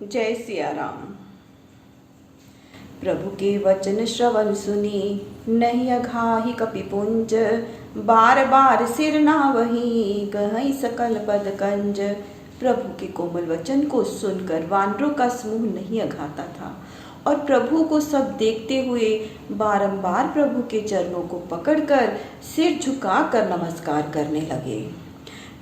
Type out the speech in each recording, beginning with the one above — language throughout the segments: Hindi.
जय सिया राम। प्रभु के वचन श्रवण सुनी, नहीं अघाहि कपिपुंज। बार बार सिर नावहि, गहई सकल पद कंज। प्रभु के कोमल वचन को सुनकर वानरों का समूह नहीं अघाता था और प्रभु को सब देखते हुए बारंबार प्रभु के चरणों को पकड़कर सिर झुकाकर नमस्कार करने लगे।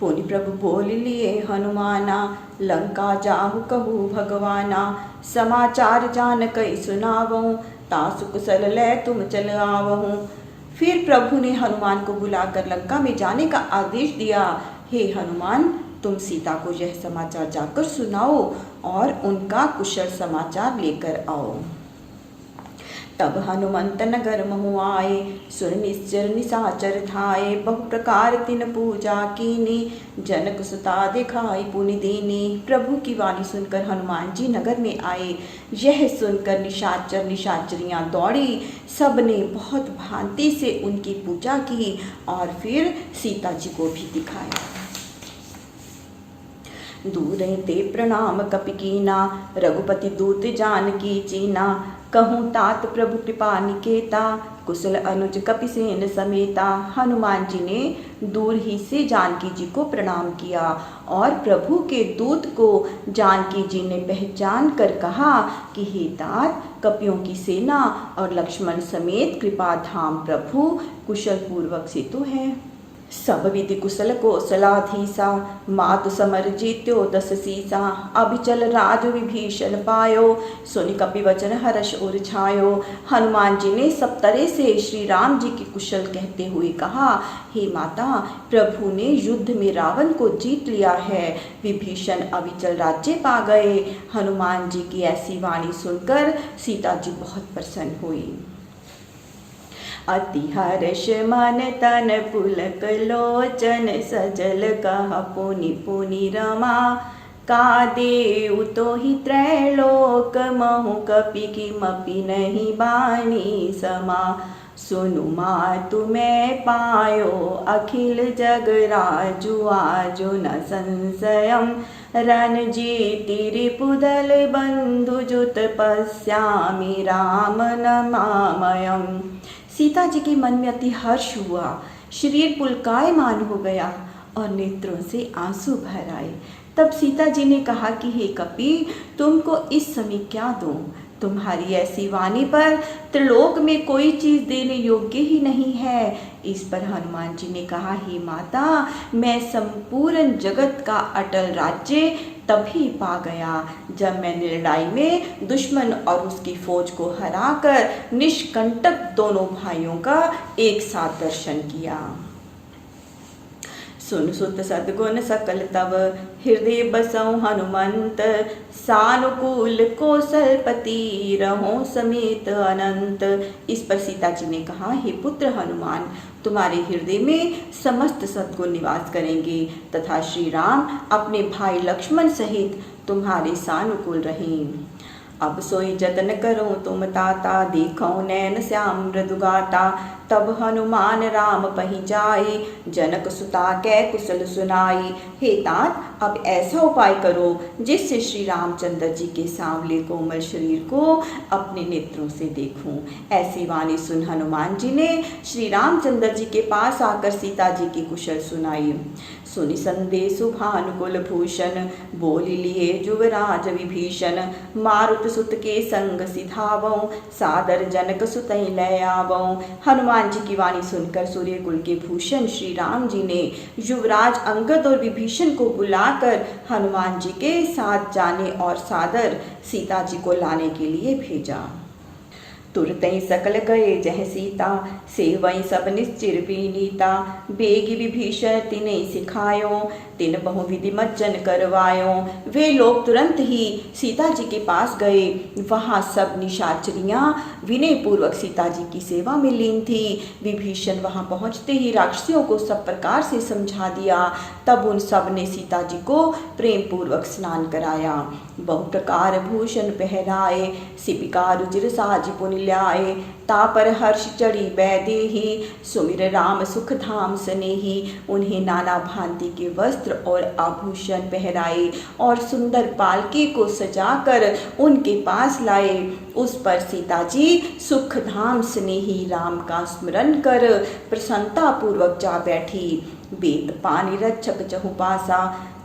पुनि प्रभु बोल लिए हनुमाना, लंका जाहु कहु भगवाना। समाचार जान कई सुनावहु, तासु कुशल लै तुम चल आवहु। फिर प्रभु ने हनुमान को बुलाकर लंका में जाने का आदेश दिया। हे हनुमान, तुम सीता को यह समाचार जाकर सुनाओ और उनका कुशल समाचार लेकर आओ। तब हनुमंत नगर महु आए, सुन निश्चर निशाचर धाये। बहु प्रकार तिन पूजा कीनी, जनक सुता दिखाई पुनि दीनी। प्रभु की वाणी सुनकर हनुमान जी नगर में आए। यह सुनकर निशाचर निशाचरियां दौड़ी। सबने बहुत भांति से उनकी पूजा की और फिर सीता जी को भी दिखाया। दूर ते प्रणाम कपि कीना, रघुपति दूत जानकी चीना। कहूँ तात प्रभु कृपा निकेता, कुशल अनुज कपिसेन समेता। हनुमान जी ने दूर ही से जानकी जी को प्रणाम किया और प्रभु के दूत को जानकी जी ने पहचान कर कहा कि हे तात, कपियों की सेना और लक्ष्मण समेत कृपा धाम प्रभु कुशल पूर्वक से तो है। सब विधि कुशल कौशलाधीसा, मातु समर जीत्यो दस सीसा। अभिचल राज विभीषण पायो, सुनि कपि वचन हर्ष उर छायो। हनुमान जी ने सब तरह से श्री राम जी की कुशल कहते हुए कहा, हे माता, प्रभु ने युद्ध में रावण को जीत लिया है, विभीषण अविचल राज्य पा गए। हनुमान जी की ऐसी वाणी सुनकर सीता जी बहुत प्रसन्न हुई। अति हर्ष मन तन पुलक लोचन, सजल कह पुनि पुनि रमा। का देउ तो ही त्रैलोक महु, कपि किमपि नहीं बानी समा। सुनु मातु मैं पायो, अखिल जग राजु आजु न संशयम्। रणजीति रिपुदल बंधु जुत पश्यामि राम नमामयम्। सीता जी के मन में अति हर्ष हुआ, शरीर पुलकायमान हो गया और नेत्रों से आंसू भर आए। तब सीता जी ने कहा कि हे कपि, तुमको इस समय क्या दूं? तुम्हारी ऐसी वाणी पर त्रिलोक में कोई चीज देने योग्य ही नहीं है। इस पर हनुमान जी ने कहा, हे माता, मैं संपूर्ण जगत का अटल राज्य तभी पा गया जब मैंने लड़ाई में दुश्मन और उसकी फौज को हराकर निष्कंटक दोनों भाइयों का एक साथ दर्शन किया। सुन सुत सद्गुण सकल तव, हृदय बसौ हनुमंत। सानुकूल कौशलपति, रहो समेत अनंत। इस पर सीता जी ने कहा, हे पुत्र हनुमान, तुम्हारे हृदय में समस्त सद्गुण निवास करेंगे तथा श्री राम अपने भाई लक्ष्मण सहित तुम्हारे सानुकूल रहें। अब सोई जतन करो तुम ताता, देखो नैन श्याम मृदुगाता। तब हनुमान राम पहि जाए, जनक सुता कै कुशल सुनाई। हे तात, अब ऐसा उपाय करो जिससे श्री रामचंद्र जी के सांवले कोमल शरीर को अपने नेत्रों से देखूं। ऐसी वाणी सुन हनुमान जी ने श्री रामचंद्र जी के पास आकर सीता जी की कुशल सुनाई। सुनि संदेश भानुकुल भूषण, बोली लिए युवराज विभीषण। मारुत सुत के संग सिधावौ, सादर जनक सुतई लै आवौ। हनुमान जी की वाणी सुनकर सूर्यकुल के भूषण श्री राम जी ने युवराज अंगद और विभीषण को बुलाकर हनुमान जी के साथ जाने और सादर सीता जी को लाने के लिए भेजा। तुरतई सकल गए जह सीता, सेवई सब निश्चिर बीनीता। बेगी विभीषण तिने सिखायो, तिन बहुविधि मज्जन करवायो। वे लोग तुरंत ही सीता जी के पास गए। वहाँ सब निशाचरियाँ विनय पूर्वक सीता जी की सेवा में लीन थी। विभीषण वहाँ पहुँचते ही राक्षसियों को सब प्रकार से समझा दिया। तब उन सब ने सीता जी को प्रेम पूर्वक स्नान कराया, बहु प्रकार भूषण पहराए। सिपिका रुचिर साज पुनि ल्याए, तापर हर्ष चढ़ी बैदेही, सुमिर राम सुख धाम स्नेही। उन्हें नाना भांति के वस्त्र और आभूषण पहराए और सुंदर पालकी को सजाकर उनके पास लाए। उस पर सीता जी सुख धाम स्नेही राम का स्मरण कर प्रसन्नता पूर्वक जा बैठी। बेत पानी रक्षक चहुपासा,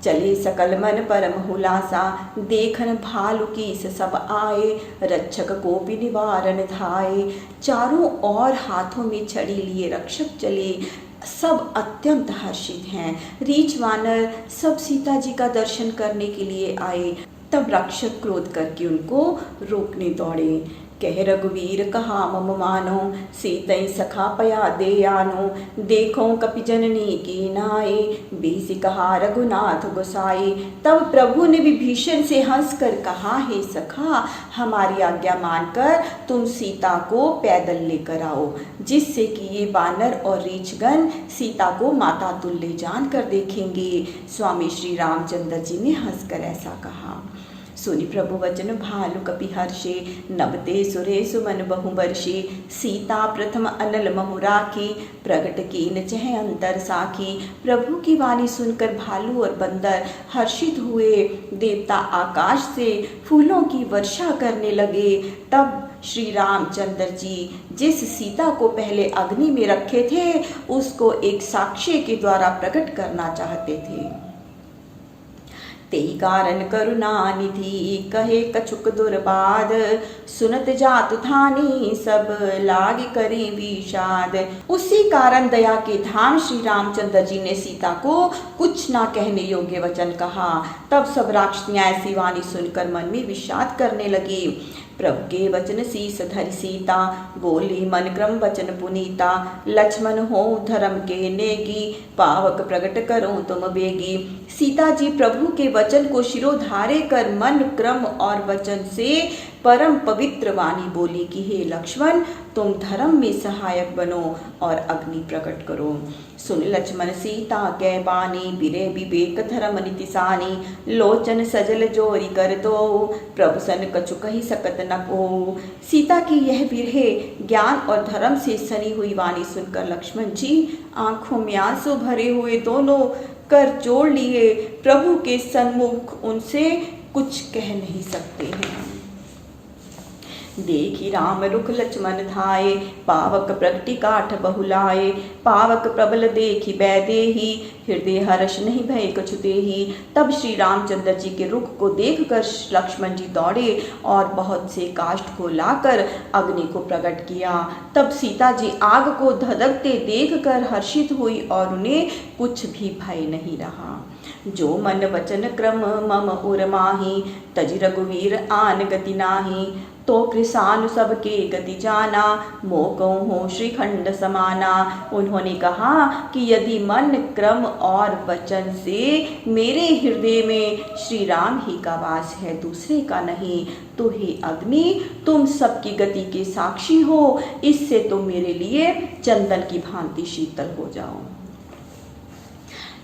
चले सकल मन परम हुलासा। देखन भालु कीस सब आए, रक्षक को भी निवारण धाये। चारों ओर हाथों में छड़ी लिए रक्षक चले, सब अत्यंत हर्षित हैं। रीछ वानर सब सीता जी का दर्शन करने के लिए आए। तब रक्षक क्रोध करके उनको रोकने दौड़े। कह रघुवीर कहा मम मानो, सीतई सखा पया दे आनो। देखो कपि जननी की नाई, बीसी कहा रघुनाथ गोसाई। तब प्रभु ने विभीषण से हंसकर कहा, हे सखा, हमारी आज्ञा मानकर तुम सीता को पैदल लेकर आओ, जिससे कि ये वानर और रीछगण सीता को माता तुल्य जानकर देखेंगे। स्वामी श्री रामचंद्र जी ने हंसकर ऐसा कहा। सुनि प्रभु वचन भालु कपि हर्षे, नवते सुरे सुमन बहु वर्षे। सीता प्रथम अनल महु राखी, प्रगट कीन चह अंतर साखी। प्रभु की वाणी सुनकर भालू और बंदर हर्षित हुए। देवता आकाश से फूलों की वर्षा करने लगे। तब श्री रामचंद्र जी जिस सीता को पहले अग्नि में रखे थे, उसको एक साक्ष्य के द्वारा प्रकट करना चाहते थे। ते कारण करुणा निधि, कहे कछुक दुर्बाद। सुनत जातु थानी, सब लाग करी विषाद। उसी कारण दया के धाम श्री रामचंद्र जी ने सीता को कुछ ना कहने योग्य वचन कहा। तब सब राक्षसियां ऐसी वाणी सुनकर मन में विषाद करने लगी। प्रभु के वचन शीस धरि सीता, बोली मन क्रम वचन पुनीता। लक्ष्मण हो धर्म के नेगी, पावक प्रगट करो तुम बेगी। सीता जी प्रभु के वचन को शिरोधार्य कर मन क्रम और वचन से परम पवित्र वाणी बोली कि हे लक्ष्मण, तुम धर्म में सहायक बनो और अग्नि प्रकट करो। सुन लक्ष्मण सीता कै बानी, बिरे विवेक धर्म नीतिसानी। लोचन सजल जोरी कर दो, प्रभु सन कछु कही सकत न को। सीता की यह बिरहे ज्ञान और धर्म से सनी हुई वाणी सुनकर लक्ष्मण जी आंखों में आंसू भरे हुए दोनों कर जोड़ लिए। प्रभु के सन्मुख उनसे कुछ कह नहीं सकते हैं। देखी राम रुख लक्ष्मण धाये, पावक प्रगति काठ बहुलाए। पावक प्रबल देखी बैदेही, हृदय हर्ष नहीं भय कछु देही। तब श्री रामचंद्र जी के रुख को देखकर लक्ष्मण जी दौड़े और बहुत से काष्ठ को लाकर अग्नि को प्रकट किया। तब सीता जी आग को धधकते देखकर हर्षित हुई और उन्हें कुछ भी भय नहीं रहा। जो मन वचन क्रम मम उर माही, तज रघुवीर आन गति नाही। तो कृषानु सबके गति जाना, मोकौ हो श्रीखंड समाना। उन्होंने कहा कि यदि मन क्रम और वचन से मेरे हृदय में श्री राम ही का वास है, दूसरे का नहीं, तो हे अग्नि, तुम सबकी गति के साक्षी हो। इससे तुम मेरे लिए चंदन की भांति शीतल हो जाओ।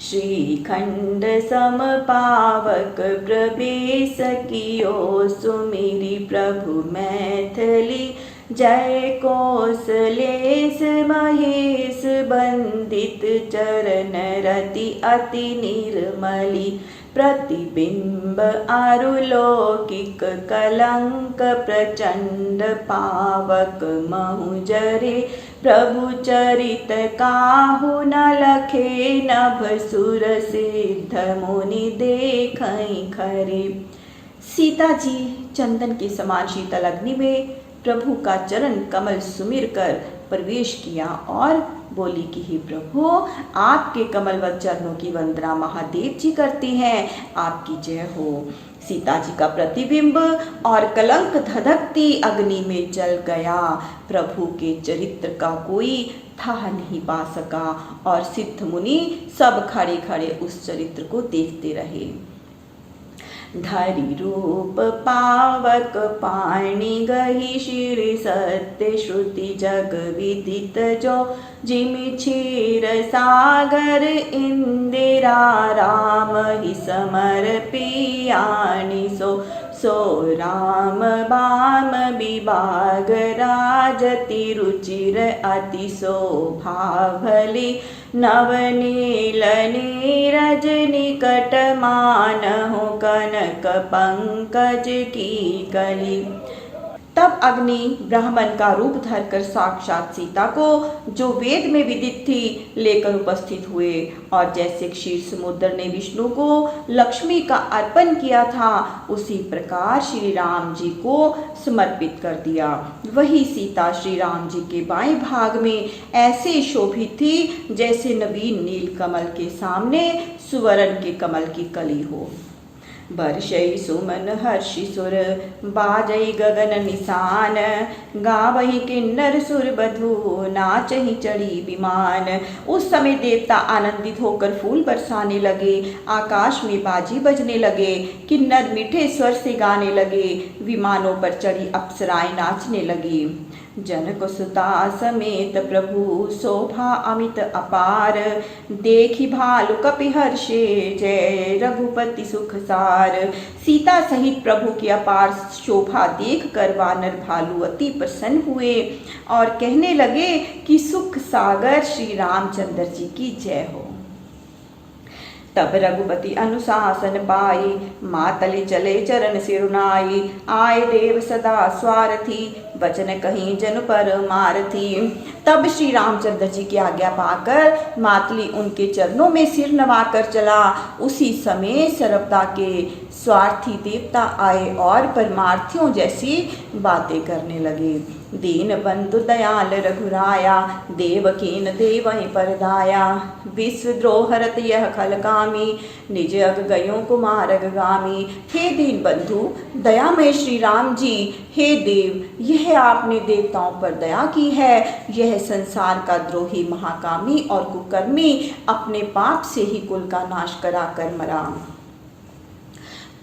श्रीखंड सम पावक प्रवेश कियो, सुमिरी प्रभु मैथिली। जय कौशलेश महेश बंदित, चरण रति अति निर्मली। प्रतिबिंब आरुलौकिक कलंक, प्रचंड पावक महु जरे। प्रभु चरित काहु न लखे, नभ सुर सिद्ध मुनि देखई खरे। सीता जी चंदन के समान शीतल अग्नि में प्रभु का चरण कमल सुमिर कर प्रवेश किया और बोली कि हे प्रभु, आपके कमलवत चरणों की वंदना महादेव जी करते हैं, आपकी जय हो। सीता जी का प्रतिबिंब और कलंक धधकती अग्नि में जल गया। प्रभु के चरित्र का कोई था नहीं पा सका और सिद्ध मुनि सब खड़े खड़े उस चरित्र को देखते रहे। धरि रूप पावक पाणि, गहि शिर सत्य श्रुति जग विदित। जो जिमि क्षीर सागर, इंदिरा राम ही समर पियानि। सो सो राम बाम विभाग राजति रुचिर अति शोभा भली नवनील नीरज निकट मानहु कनक पंकज की कली। तब अग्नि ब्राह्मण का रूप धरकर साक्षात सीता को, जो वेद में विदित थी, लेकर उपस्थित हुए और जैसे क्षीर समुद्र ने विष्णु को लक्ष्मी का अर्पण किया था, उसी प्रकार श्री राम जी को समर्पित कर दिया। वही सीता श्री राम जी के बाएं भाग में ऐसे शोभित थी जैसे नवीन नील कमल के सामने सुवर्ण के कमल की कली हो। बरसई सुमन हर्षि सुर बाजई गगन निशान, गावही किन्नर सुर बधू नाचही चढ़ी विमान। उस समय देवता आनंदित होकर फूल बरसाने लगे, आकाश में बाजी बजने लगे, किन्नर मीठे स्वर से गाने लगे, विमानों पर चढ़ी अप्सराएं नाचने लगी। जनक सुता समेत प्रभु शोभा अमित अपार, देखी भालु कपि हर्षे जय रघुपति सुख सार। सीता सहित प्रभु की अपार शोभा देख कर वानर भालु अति प्रसन्न हुए और कहने लगे कि सुख सागर श्री रामचंद्र जी की जय हो। तब रघुपति अनुशासन पाई, मातले चले चरण सिरुनाई। आए देव सदा स्वार्थी, वचन कहीं जन पर मारथी। तब श्री रामचंद्र जी की आज्ञा पाकर मातली उनके चरणों में सिर नवाकर चला। उसी समय सर्वदा के स्वार्थी देवता आए और परमार्थियों जैसी बातें करने लगे। दीन बंधु दयाल रघुराया, देवकीन देवहि परदाया। विश्वद्रोह हरत यह खलकामी, निज अग गयो कुमारग गामी। हे दीन बंधु दयामय श्री राम जी, हे देव, यह आपने देवताओं पर दया की है। यह संसार का द्रोही महाकामी और कुकर्मी अपने पाप से ही कुल का नाश करा कर मरा।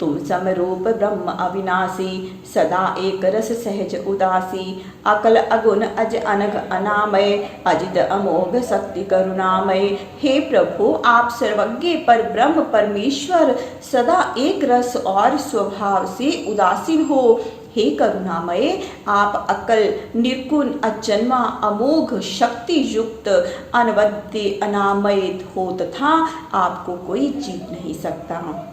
तुम समरूप ब्रह्म अविनाशी, सदा एक रस सहज उदासी। अकल अगुण अज अनघ अनामय, अजित अमोघ शक्ति करुणामय। हे प्रभु, आप सर्वज्ञ पर ब्रह्म परमेश्वर सदा एक रस और स्वभाव से उदासीन हो। हे करुणामय, आप अकल निर्गुण अजन्मा अमोघ शक्ति युक्त अनवद्य अनामय हो तथा आपको कोई जीत नहीं सकता।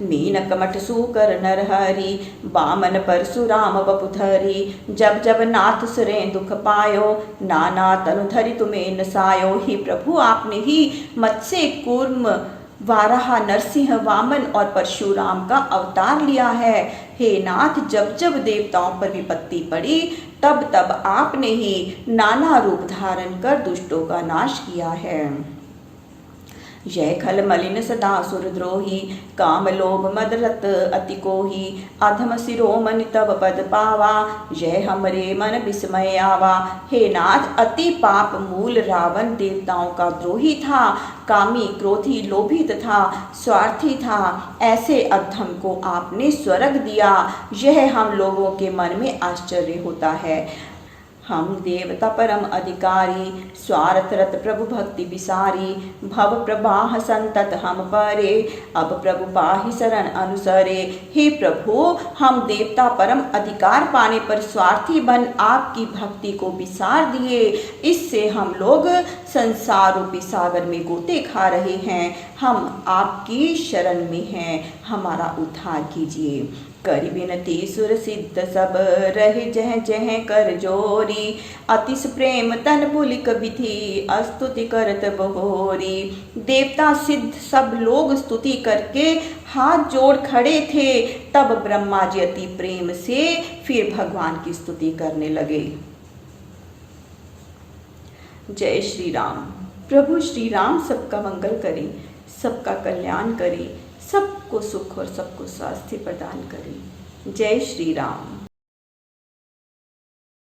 मीन कमठ सूकर नरहरि, बामन परशुराम बपुधरी। जब जब नाथ सुरे दुख पायो, नाना तनु धरि तुम्हें नसायो। हे प्रभु, आपने ही मत्स्य कूर्म वाराह नरसिंह वामन और परशुराम का अवतार लिया है। हे नाथ, जब जब देवताओं पर विपत्ति पड़ी तब तब आपने ही नाना रूप धारण कर दुष्टों का नाश किया है। जय खल मलिन सदा सुरद्रोही, काम लोभ मद रत अति कोही। अधम शिरोमणि तब पद पावा, जय हमरे मन विस्मय आवा। हे नाथ, अति पाप मूल रावण देवताओं का द्रोही था, कामी क्रोधी लोभी तथा स्वार्थी था। ऐसे अधम को आपने स्वर्ग दिया, यह हम लोगों के मन में आश्चर्य होता है। हम देवता परम अधिकारी, स्वार्थ रत प्रभु भक्ति विसारी। भव प्रवाह संतत हम परे, अब प्रभु पाहि शरण अनुसरे। हे प्रभु, हम देवता परम अधिकार पाने पर स्वार्थी बन आपकी भक्ति को विसार दिए। इससे हम लोग संसार रूपी सागर में गोते खा रहे हैं। हम आपकी शरण में हैं, हमारा उद्धार कीजिए। करि बिनती सुर सिद्ध सब, रहे जह जह कर जोरी। अतिश प्रेम तन पुलिक विधि, स्तुति करत बहोरी। देवता सिद्ध सब लोग स्तुति करके हाथ जोड़ खड़े थे। तब ब्रह्मा जी अति प्रेम से फिर भगवान की स्तुति करने लगे। जय श्री राम। प्रभु श्री राम सबका मंगल करें, सबका कल्याण करें, सबको सुख और सबको स्वास्थ्य प्रदान करें। जय श्री राम।